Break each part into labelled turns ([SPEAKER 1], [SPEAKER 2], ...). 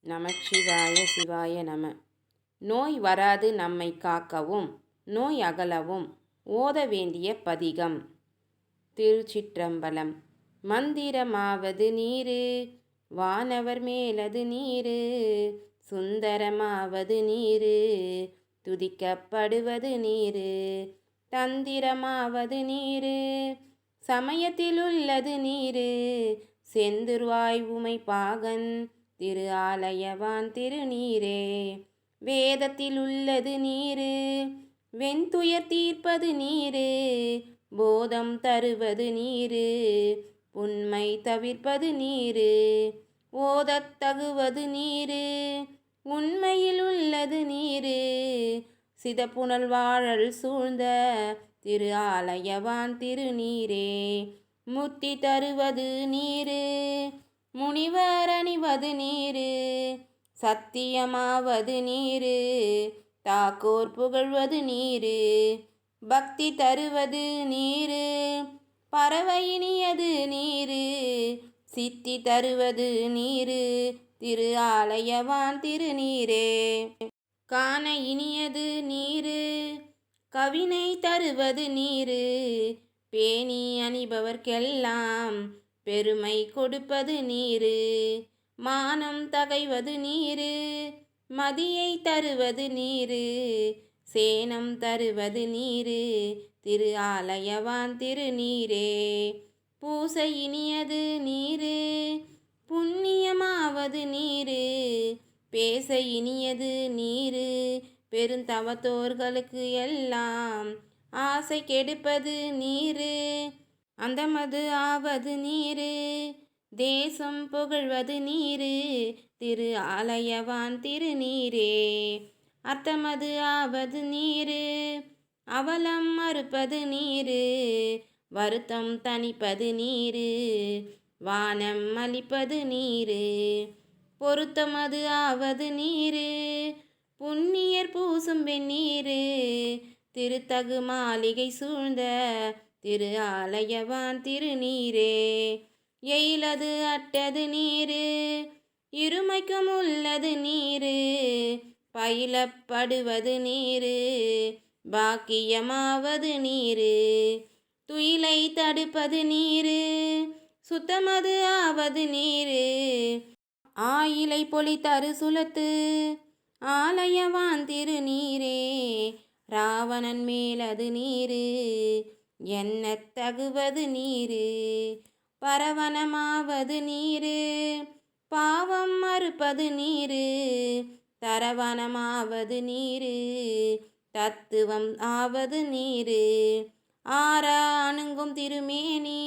[SPEAKER 1] நமச்சிவாய சிவாய நம. நோய் வராது நம்மை காக்கவும் நோய் அகலவும் ஓத வேண்டிய பதிகம். திருச்சிற்றம்பலம். மந்திரமாவது நீரு வானவர் மேலது நீரு, சுந்தரமாவது நீரு துதிக்கப்படுவது நீரு, தந்திரமாவது நீரு சமயத்திலுள்ளது நீரு, செந்துருவாய் உமை பாகன் திரு ஆலயவான் திருநீரே. வேதத்தில் உள்ளது நீரு வெண்துயர் தீர்ப்பது நீரு, போதம் தருவது நீரு உண்மை தவிர்ப்பது நீரு, ஓதத் தகுவது நீரு உண்மையில் உள்ளது நீரு, சிதப்புணல் வாழல் சூழ்ந்த திரு ஆலயவான் திருநீரே. முத்தி தருவது நீரு முனிவர் அணிவது நீரு, சத்தியமாவது நீரு தாக்கோர் புகழ்வது நீரு, பக்தி தருவது நீரு பறவையினியது நீரு, சித்தி தருவது நீரு திரு ஆலயவான் திருநீரே. காண இனியது நீரு கவினை தருவது நீரு, பேணி அணிபவர்க்கெல்லாம் பெருமை கொடுப்பது நீரு, மானம் தகைவது நீரு மதியை தருவது நீரு, சேனம் தருவது நீரு திரு ஆலயவான் திருநீரே. பூசை இனியது நீரு புண்ணியமாவது நீரு, பேச இனியது நீரு பெருந்தவத்தோர்களுக்கு எல்லாம் ஆசை கெடுப்பது நீரு, அந்தமது ஆவது நீரு தேசம் புகழ்வது நீரு திரு ஆலயவான் திருநீரே. அர்த்தமது ஆவது நீரு அவலம் மறுப்பது நீரு, வருத்தம் தணிப்பது நீரு வானம் அளிப்பது நீரு, பொருத்தமது ஆவது நீரு புண்ணியர் பூசும் வெந்நீரு, திருத்தகு மாளிகை சூழ்ந்த திரு ஆலயவான் திருநீரே. எயிலது அட்டது நீரு இருமைக்கும் உள்ளது நீரு, பயிலப்படுவது நீரு பாக்கியமாவது நீரு, துயிலை தடுப்பது நீரு சுத்தமது ஆவது நீரு, ஆயிலை பொலி தரு சுலத்து ஆலயவான் திருநீரே. ராவணன் மேலது நீரு எண்ணத் தகுவது நீரு, பரவனமாவது நீரு பாவம் மறுப்பது நீரு, தரவனமாவது நீரு தத்துவம் ஆவது நீரு, ஆரா அணுங்கும் திருமேனி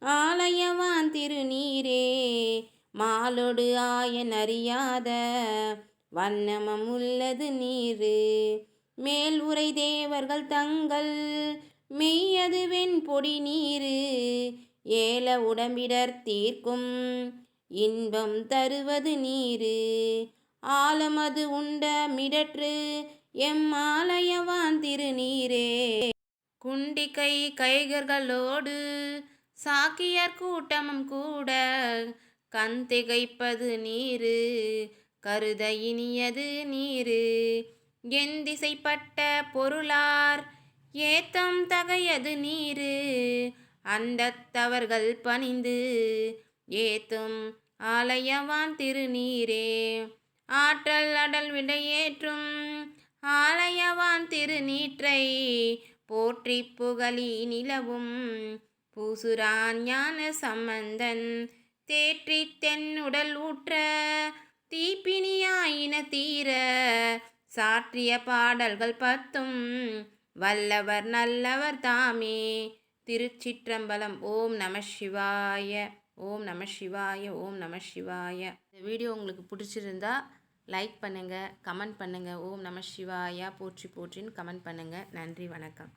[SPEAKER 1] ஆலயவான் திருநீரே. மாலொடு ஆயன் அறியாத வண்ணமம் உள்ளது நீரு, மேல் உரை தேவர்கள் தங்கள் மெய்யது வெண்பொடி நீரு, ஏல உடம்பிடர் தீர்க்கும் இன்பம் தருவது நீரு, ஆலமது உண்ட மிடற்று எம் ஆலயவான் திருநீரே. குண்டிகை கைகர்களோடு சாக்கியர் கூட்டமும் கூட கண் திகைப்பது நீரு, கருத இனியது நீரு என் திசைப்பட்ட பொருளார் ஏத்தம் தகையது நீரு, அண்டத்தவர்கள் பணிந்து ஏத்தும் ஆலயவான் திருநீரே. ஆற்றல் அடல் விடையேற்றும் ஆலயவான் திருநீற்றை போற்றி புகழி நிலவும் பூசுரான் ஞான சம்பந்தன், தேற்றி தென்னுடல் ஊற்ற தீப்பினியாயின தீர, சாற்றிய பாடல்கள் பத்தும் வல்லவர் நல்லவர் தாமே. திருச்சிற்றம்பலம். ஓம் நம சிவாய, ஓம் நம சிவாய, ஓம் நம சிவாய. இந்த வீடியோ உங்களுக்கு பிடிச்சிருந்தா லைக் பண்ணுங்கள், கமெண்ட் பண்ணுங்கள். ஓம் நம சிவாயா போற்றி போற்றின்னு கமெண்ட் பண்ணுங்கள். நன்றி, வணக்கம்.